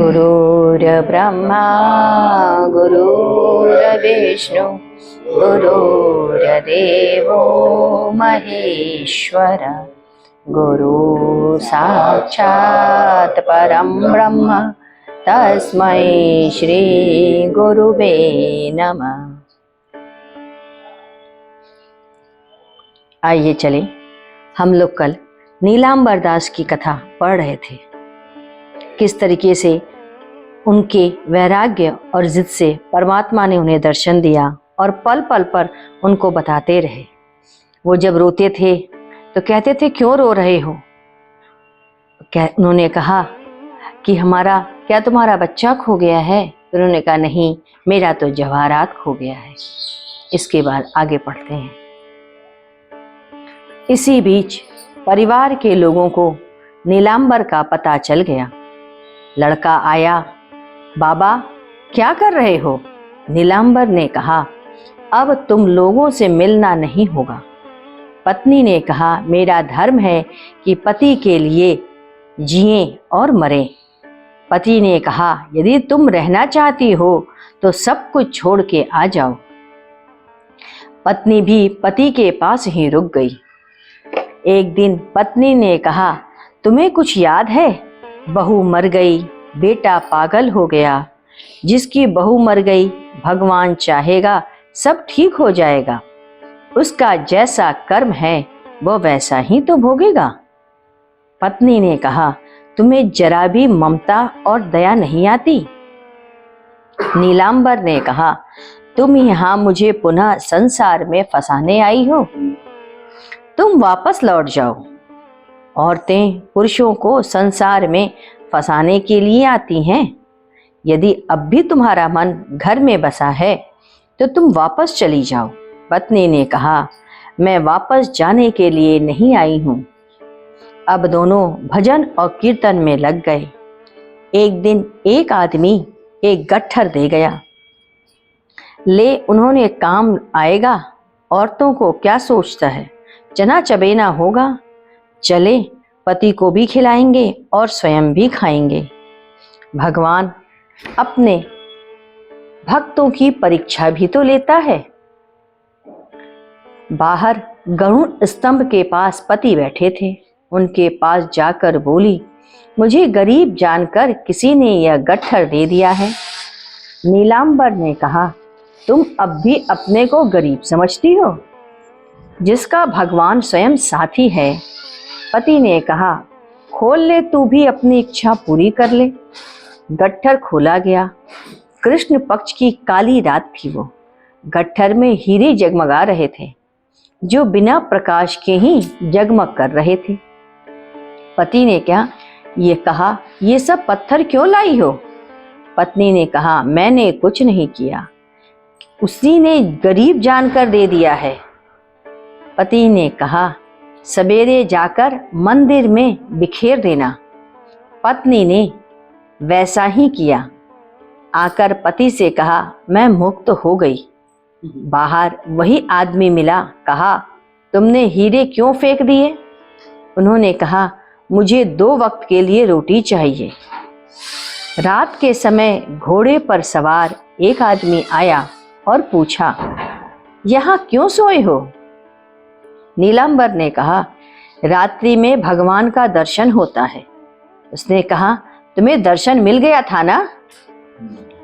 गुरुर्ब्रह्मा गुरुर्विष्णु गुरुर्देवो महेश्वर गुरु साक्षात् परं ब्रह्म तस्मै श्री गुरुवे नमः। आइए चले, हम लोग कल नीलांबर दास की कथा पढ़ रहे थे। किस तरीके से उनके वैराग्य और जिद से परमात्मा ने उन्हें दर्शन दिया और पल पल पर उनको बताते रहे। वो जब रोते थे तो कहते थे, क्यों रो रहे हो? उन्होंने कहा कि क्या तुम्हारा बच्चा खो गया है? उन्होंने कहा, नहीं, मेरा तो जवाहरात खो गया है। इसके बाद आगे पढ़ते हैं। इसी बीच परिवार के लोगों को नीलांबर का पता चल गया। लड़का आया, बाबा क्या कर रहे हो? नीलांबर ने कहा, अब तुम लोगों से मिलना नहीं होगा। पत्नी ने कहा, मेरा धर्म है कि पति के लिए जिएं और मरें। पति ने कहा, यदि तुम रहना चाहती हो तो सब कुछ छोड़ के आ जाओ। पत्नी भी पति के पास ही रुक गई। एक दिन पत्नी ने कहा, तुम्हें कुछ याद है? बहू मर गई, बेटा पागल हो गया। जिसकी बहू मर गई, भगवान चाहेगा सब ठीक हो जाएगा। उसका जैसा कर्म है वो वैसा ही तो भोगेगा। पत्नी ने कहा, तुम्हें जरा भी ममता और दया नहीं आती? नीलांबर ने कहा, तुम यहाँ मुझे पुनः संसार में फंसाने आई हो? तुम वापस लौट जाओ। औरतें पुरुषों को संसार में फंसाने के लिए आती हैं। यदि अब भी तुम्हारा मन घर में बसा है तो तुम वापस चली जाओ। पत्नी ने कहा, मैं वापस जाने के लिए नहीं आई हूँ। अब दोनों भजन और कीर्तन में लग गए। एक दिन एक आदमी एक गट्ठर दे गया। ले, उन्होंने काम आएगा। औरतों को क्या सोचता है, चना चबेना होगा। चले, पति को भी खिलाएंगे और स्वयं भी खाएंगे। भगवान अपने भक्तों की परीक्षा भी तो लेता है। बाहर गरुड़ स्तंभ के पास पति बैठे थे। उनके पास जाकर बोली, मुझे गरीब जानकर किसी ने यह गट्ठर दे दिया है। नीलांबर ने कहा, तुम अब भी अपने को गरीब समझती हो, जिसका भगवान स्वयं साथी है। पति ने कहा, खोल ले, तू भी अपनी इच्छा पूरी कर ले। गट्ठर खोला गया। कृष्ण पक्ष की काली रात थी। वो गट्ठर में हीरे जगमगा रहे थे, जो बिना प्रकाश के ही जगमग कर रहे थे। पति ने कहा, ये सब पत्थर क्यों लाई हो? पत्नी ने कहा, मैंने कुछ नहीं किया, उसी ने गरीब जानकर दे दिया है। पति ने कहा, सवेरे जाकर मंदिर में बिखेर देना। पत्नी ने वैसा ही किया। आकर पति से कहा, मैं मुक्त हो गई। बाहर वही आदमी मिला। कहा, तुमने हीरे क्यों फेंक दिए? उन्होंने कहा, मुझे 2 वक्त के लिए रोटी चाहिए। रात के समय घोड़े पर सवार एक आदमी आया और पूछा, यहाँ क्यों सोए हो? नीलांबर ने कहा, रात्रि में भगवान का दर्शन होता है। उसने कहा, तुम्हें दर्शन मिल गया था ना?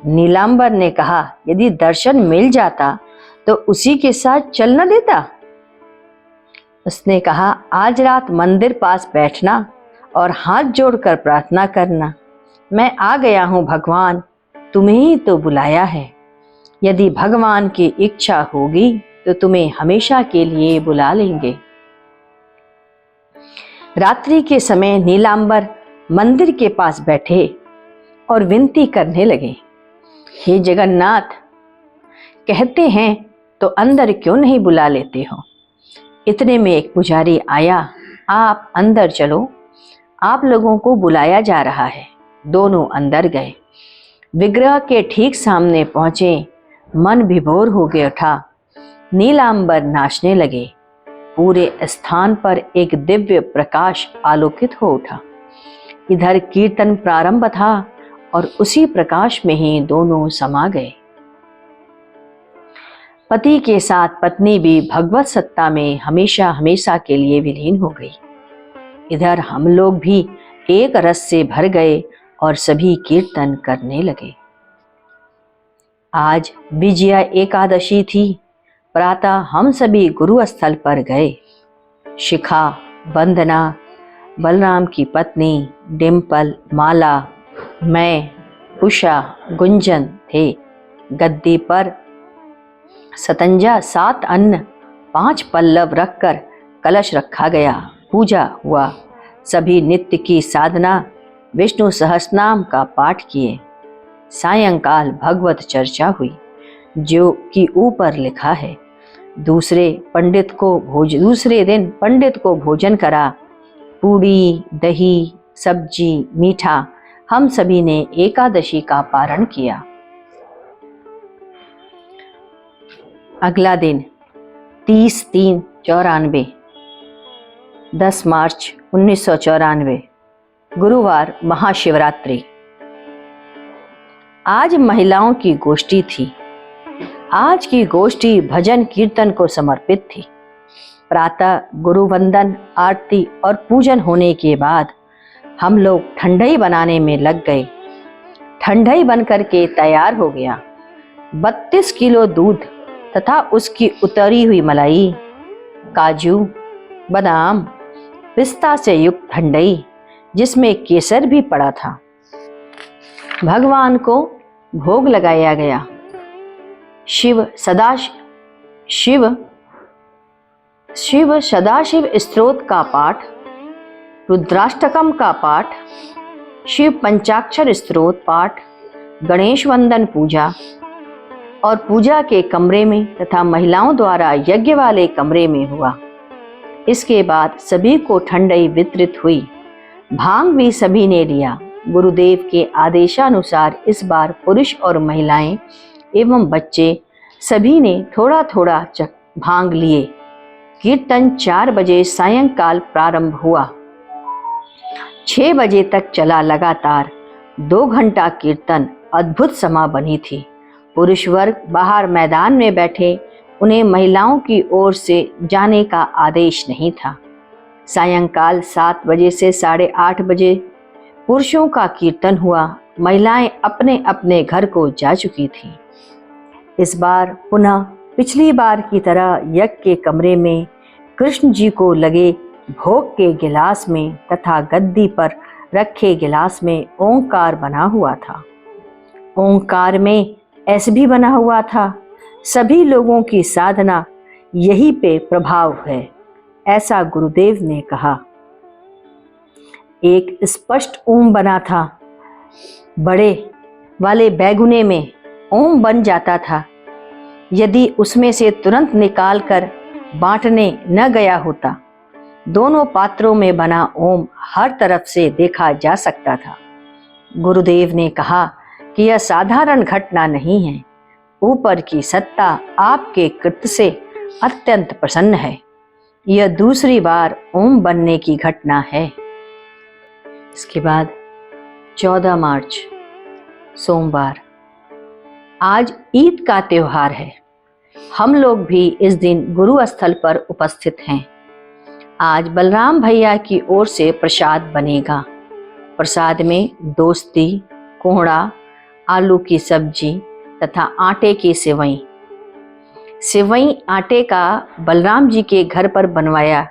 नीलांबर ने कहा, यदि दर्शन मिल जाता तो उसी के साथ चल न देता। उसने कहा, आज रात मंदिर पास बैठना और हाथ जोड़कर प्रार्थना करना। मैं आ गया हूँ भगवान, तुम्हें ही तो बुलाया है। यदि भगवान की इच्छा होगी तो तुम्हें हमेशा के लिए बुला लेंगे। रात्रि के समय नीलांबर मंदिर के पास बैठे और विनती करने लगे, हे जगन्नाथ, कहते हैं तो अंदर क्यों नहीं बुला लेते हो? इतने में एक पुजारी आया, आप अंदर चलो, आप लोगों को बुलाया जा रहा है। दोनों अंदर गए। विग्रह के ठीक सामने पहुंचे। मन विभोर हो गया था। नीलांबर नाचने लगे। पूरे स्थान पर एक दिव्य प्रकाश आलोकित हो उठा। इधर कीर्तन प्रारंभ था और उसी प्रकाश में ही दोनों समा गए। पति के साथ पत्नी भी भगवत सत्ता में हमेशा हमेशा के लिए विलीन हो गई। इधर हम लोग भी एक रस से भर गए और सभी कीर्तन करने लगे। आज विजया एकादशी थी। प्रातः हम सभी गुरु स्थल पर गए। शिखा, वंदना, बलराम की पत्नी, डिम्पल, माला, मैं, उषा, गुंजन थे। गद्दी पर सतंजा, 7 अन्न, 5 पल्लव रखकर कलश रखा गया। पूजा हुआ। सभी नित्य की साधना, विष्णु सहस्रनाम का पाठ किए। सायंकाल भगवत चर्चा हुई, जो कि ऊपर लिखा है। दूसरे दिन पंडित को भोजन करा। पूड़ी, दही, सब्जी, मीठा, हम सभी ने एकादशी का पारण किया। अगला दिन 30/3/94, 10 मार्च 1994, गुरुवार, महाशिवरात्रि। आज महिलाओं की गोष्ठी थी। आज की गोष्ठी भजन कीर्तन को समर्पित थी। प्रातः गुरु वंदन, आरती और पूजन होने के बाद हम लोग ठंडई बनाने में लग गए। ठंडई बनकर के तैयार हो गया। 32 किलो दूध तथा उसकी उतरी हुई मलाई, काजू, बादाम, पिस्ता से युक्त ठंडई, जिसमें केसर भी पड़ा था, भगवान को भोग लगाया गया। शिव सदाशिव स्तोत्र का पाठ, रुद्राष्टकम का पाठ, शिव पंचाक्षर स्तोत्र पाठ, गणेश वंदन पूजा और पूजा के कमरे में तथा महिलाओं द्वारा यज्ञ वाले कमरे में हुआ। इसके बाद सभी को ठंडई वितरित हुई। भांग भी सभी ने लिया। गुरुदेव के आदेशानुसार इस बार पुरुष और महिलाएं एवं बच्चे सभी ने थोड़ा थोड़ा भांग लिए। कीर्तन 4 बजे सायंकाल प्रारंभ हुआ। 6 बजे तक चला लगातार। 2 घंटा कीर्तन अद्भुत समा बनी थी। पुरुष वर्ग बाहर मैदान में बैठे, उन्हें महिलाओं की ओर से जाने का आदेश नहीं था। सायंकाल 7 बजे से 8:30 बजे पुरुषों का कीर्तन हुआ। महिलाएं अपने अपने घर को जा चुकी थीं। इस बार पुनः पिछली बार की तरह यज्ञ के कमरे में कृष्ण जी को लगे भोग के गिलास में तथा गद्दी पर रखे गिलास में ओंकार बना हुआ था। ओंकार में ऐसे भी बना हुआ था, सभी लोगों की साधना यही पे प्रभाव है, ऐसा गुरुदेव ने कहा। एक स्पष्ट ओम बना था। बड़े वाले बैगुने में ओम बन जाता था। यदि उसमें से तुरंत निकालकर बांटने न गया होता, दोनों पात्रों में बना ओम हर तरफ से देखा जा सकता था। गुरुदेव ने कहा कि यह साधारण घटना नहीं है। ऊपर की सत्ता आपके कृत्य से अत्यंत प्रसन्न है। यह दूसरी बार ओम बनने की घटना है। इसके बाद 14 मार्च सोमवार, आज ईद का त्योहार है। हम लोग भी इस दिन गुरु स्थल पर उपस्थित हैं। आज बलराम भैया की ओर से प्रसाद बनेगा। प्रसाद में दोस्ती, कोहड़ा, आलू की सब्जी तथा आटे की सेवई। सेवई आटे का बलराम जी के घर पर बनवाया।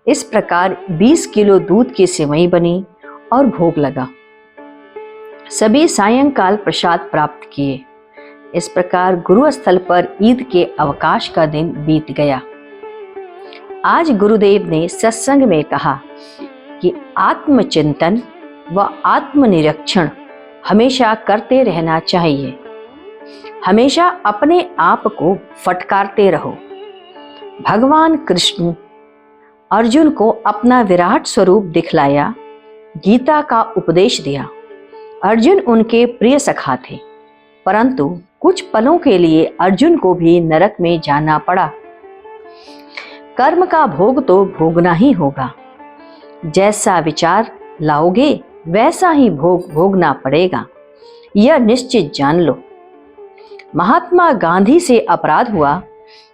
इस प्रकार 20 किलो दूध की सेवई बनी और भोग लगा। सभी सायंकाल प्रसाद प्राप्त किए। इस प्रकार गुरु स्थल पर ईद के अवकाश का दिन बीत गया। आज गुरुदेव ने सत्संग में कहा कि आत्मचिंतन व आत्मनिरीक्षण हमेशा करते रहना चाहिए। हमेशा अपने आप को फटकारते रहो। भगवान कृष्ण अर्जुन को अपना विराट स्वरूप दिखलाया, गीता का उपदेश दिया। अर्जुन उनके प्रिय सखा थे, परंतु कुछ पलों के लिए अर्जुन को भी नरक में जाना पड़ा। कर्म का भोग तो भोगना ही होगा। जैसा विचार लाओगे वैसा ही भोग भोगना पड़ेगा। यह निश्चित जान लो। महात्मा गांधी से अपराध हुआ।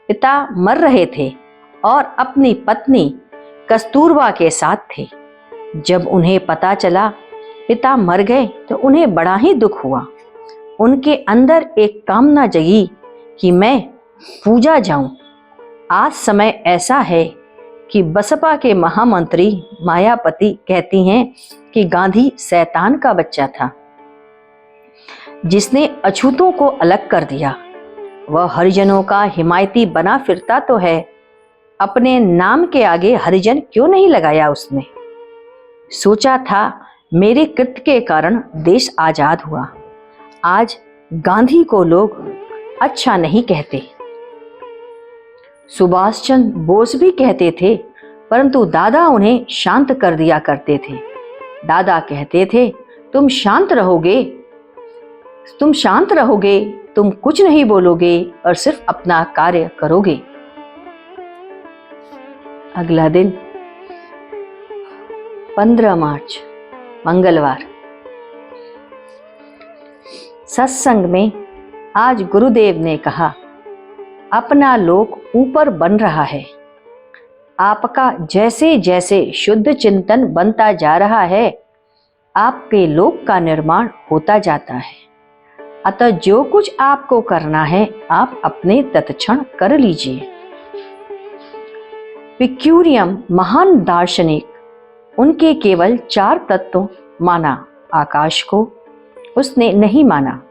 पिता मर रहे थे और अपनी पत्नी कस्तूरबा के साथ थे। जब उन्हें पता चला पिता मर गए तो उन्हें बड़ा ही दुख हुआ। उनके अंदर एक कामना जगी कि मैं पूजा जाऊं। आज समय ऐसा है कि बसपा के महामंत्री मायावती कहती हैं कि गांधी शैतान का बच्चा था जिसने अछूतों को अलग कर दिया। वह हरिजनों का हिमायती बना फिरता तो है, अपने नाम के आगे हरिजन क्यों नहीं लगाया उसने। सोचा था मेरे कृत्य के कारण देश आजाद हुआ। आज गांधी को लोग अच्छा नहीं कहते। सुभाष चंद्र बोस भी कहते थे, परंतु दादा उन्हें शांत कर दिया करते थे। दादा कहते थे तुम शांत रहोगे, तुम कुछ नहीं बोलोगे और सिर्फ अपना कार्य करोगे। अगला दिन 15 मार्च मंगलवार। सत्संग में आज गुरुदेव ने कहा, अपना लोक ऊपर बन रहा है। आपका जैसे जैसे शुद्ध चिंतन बनता जा रहा है, आपके लोक का निर्माण होता जाता है। अतः जो कुछ आपको करना है आप अपने तत्क्षण कर लीजिए। पिक्यूरियम महान दार्शनिक, उनके केवल 4 तत्व माना। आकाश को उसने नहीं माना।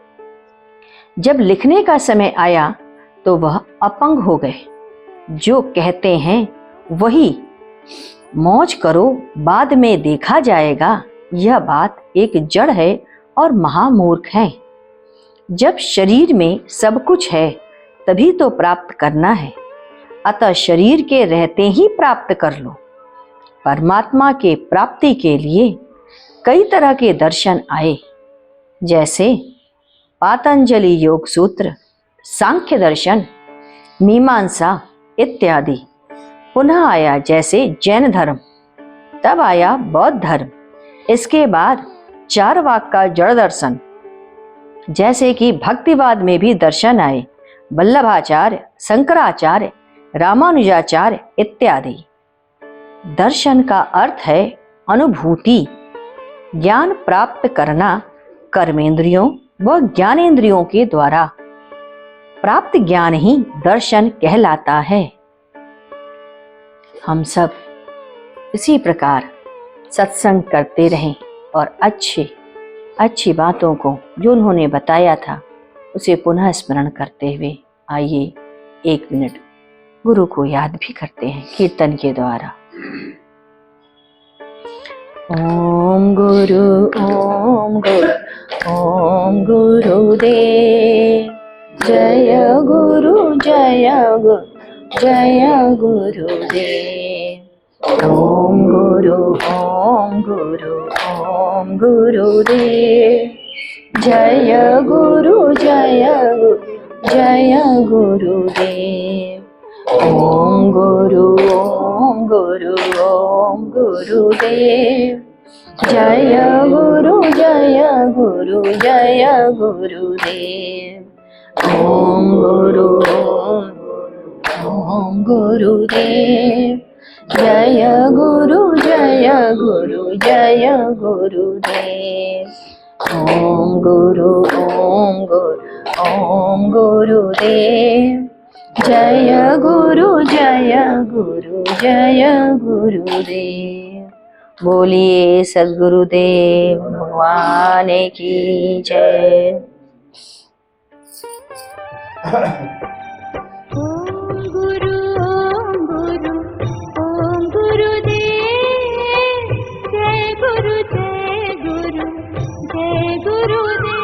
जब लिखने का समय आया तो वह अपंग हो गए। जो कहते हैं वही मौज करो, बाद में देखा जाएगा, यह बात एक जड़ है और महामूर्ख है। जब शरीर में सब कुछ है तभी तो प्राप्त करना है, अतः शरीर के रहते ही प्राप्त कर लो। परमात्मा के प्राप्ति के लिए कई तरह के दर्शन आए, जैसे पातंजलि योग सूत्र, सांख्य दर्शन, मीमांसा इत्यादि। पुनः आया जैसे जैन धर्म, तब आया बौद्ध धर्म। इसके बाद चारवाक का जड़ दर्शन, जैसे कि भक्तिवाद में भी दर्शन आए, वल्लभाचार्य, शंकराचार्य, रामानुजाचार्य इत्यादि। दर्शन का अर्थ है अनुभूति, ज्ञान प्राप्त करना। कर्मेंद्रियों व ज्ञानेंद्रियों के द्वारा प्राप्त ज्ञान ही दर्शन कहलाता है। हम सब इसी प्रकार सत्संग करते रहें और अच्छी बातों को जो उन्होंने बताया था उसे पुनः स्मरण करते हुए आइए 1 मिनट गुरु को याद भी करते हैं कीर्तन के द्वारा। ओम गुरु ओम गुरु ओम गुरुदेव, जय गुरु जय गुरु जय गुरुदेव। ओम गुरु ओम गुरु ओम गुरुदेव, जय गुरु जय गुरु जय गुरुदेव। ओम गुरु ओम गुरु ओम गुरुदेव, जय गुरु जय गुरु जय गुरुदेव। ओम गुरु ओम गुरुदेव, जय गुरु जय गुरु जय गुरुदेव। ओम गुरु ओम गुरु ओम गुरुदेव, जय गुरु जय गुरु जय गुरुदेव। बोलिए सद्गुरुदेव भगवान की जय। ओम गुरु ओम गुरु ओम गुरुदेव, जय गुरु जय गुरु जय गुरुदेव।